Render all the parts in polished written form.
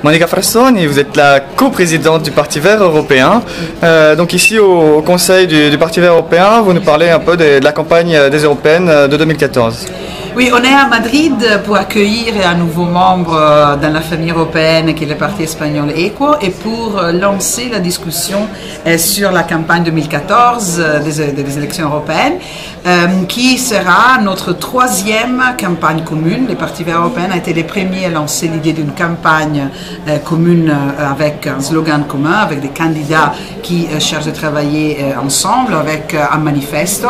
Monica Frassoni, vous êtes la coprésidente du Parti vert européen. Donc ici au Conseil du Parti vert européen, vous nous parlez un peu de la campagne des européennes de 2014. Oui, on est à Madrid pour accueillir un nouveau membre dans la famille européenne qui est le parti espagnol EQO et pour lancer la discussion sur la campagne 2014 des élections européennes qui sera notre troisième campagne commune. Les partis verts européens ont été les premiers à lancer l'idée d'une campagne commune avec un slogan commun, avec des candidats qui cherchent de travailler ensemble avec un manifeste.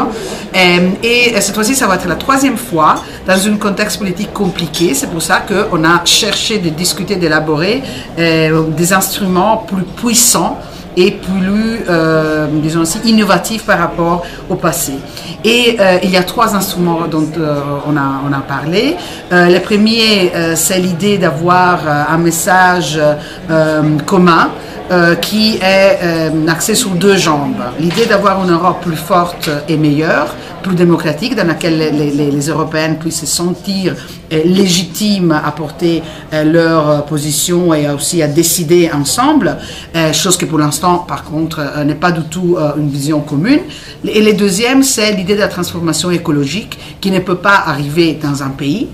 Et cette fois-ci, ça va être la troisième fois dans un contexte politique compliqué. C'est pour ça qu'on a cherché de discuter, d'élaborer des instruments plus puissants et plus, disons aussi, innovatifs par rapport au passé. Et il y a trois instruments dont on a parlé. Le premier, c'est l'idée d'avoir un message commun qui est axé sur deux jambes. L'idée d'avoir une Europe plus forte et meilleure, plus démocratique, dans laquelle les Européennes puissent se sentir légitimes à porter leur position et aussi à décider ensemble, chose que pour l'instant, par contre, n'est pas du tout une vision commune. Et le deuxième, c'est l'idée de la transformation écologique qui ne peut pas arriver dans un pays.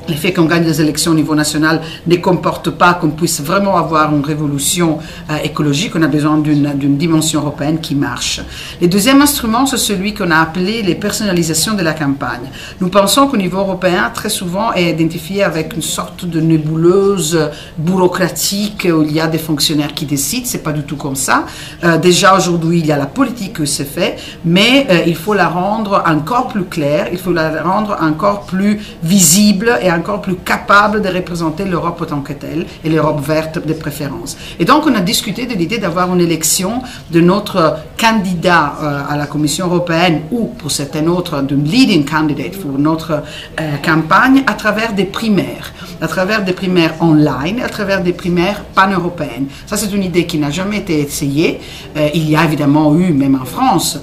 Le fait qu'on gagne des élections au niveau national ne comporte pas qu'on puisse vraiment avoir une révolution écologique. On a besoin d'une dimension européenne qui marche. Le deuxième instrument, c'est celui qu'on a appelé les personnalisations de la campagne. Nous pensons qu'au niveau européen, très souvent, est identifié avec une sorte de nébuleuse bureaucratique où il y a des fonctionnaires qui décident. C'est pas du tout comme ça. Déjà aujourd'hui, il y a la politique qui se fait, mais il faut la rendre encore plus claire, il faut la rendre encore plus visible et encore plus capable de représenter l'Europe en tant que telle et l'Europe verte de préférence. Et donc on a discuté de l'idée d'avoir une élection de notre candidat à la Commission européenne ou pour certains autres d'un leading candidate pour notre campagne à travers des primaires online, à travers des primaires pan-européennes. Ça c'est une idée qui n'a jamais été essayée. Il y a évidemment eu, même en France,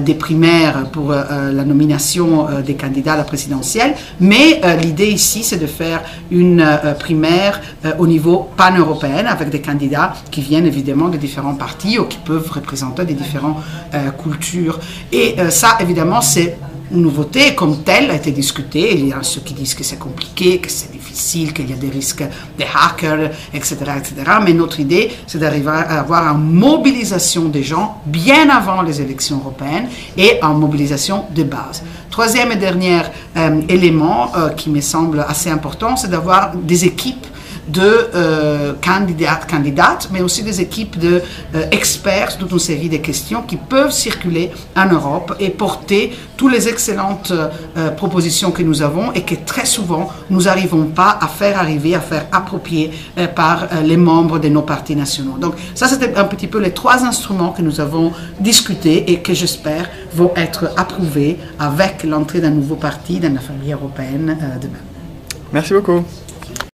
des primaires pour la nomination des candidats à la présidentielle, mais l'idée ici c'est de faire une primaire au niveau pan-européen avec des candidats qui viennent évidemment de différents partis ou qui peuvent représenter des différentes cultures. Et ça, évidemment, c'est une nouveauté comme telle a été discutée. Il y a ceux qui disent que c'est compliqué, que c'est difficile, qu'il y a des risques de hackers, etc., etc. Mais notre idée, c'est d'arriver à avoir une mobilisation des gens bien avant les élections européennes et en mobilisation de base. Troisième et dernier élément qui me semble assez important, c'est d'avoir des équipes de candidates, mais aussi des équipes d'experts sur toute une série de questions qui peuvent circuler en Europe et porter toutes les excellentes propositions que nous avons et que très souvent nous n'arrivons pas à faire arriver, à faire approprier par les membres de nos partis nationaux. Donc ça, c'était un petit peu les trois instruments que nous avons discutés et que j'espère vont être approuvés avec l'entrée d'un nouveau parti dans la famille européenne demain. Merci beaucoup.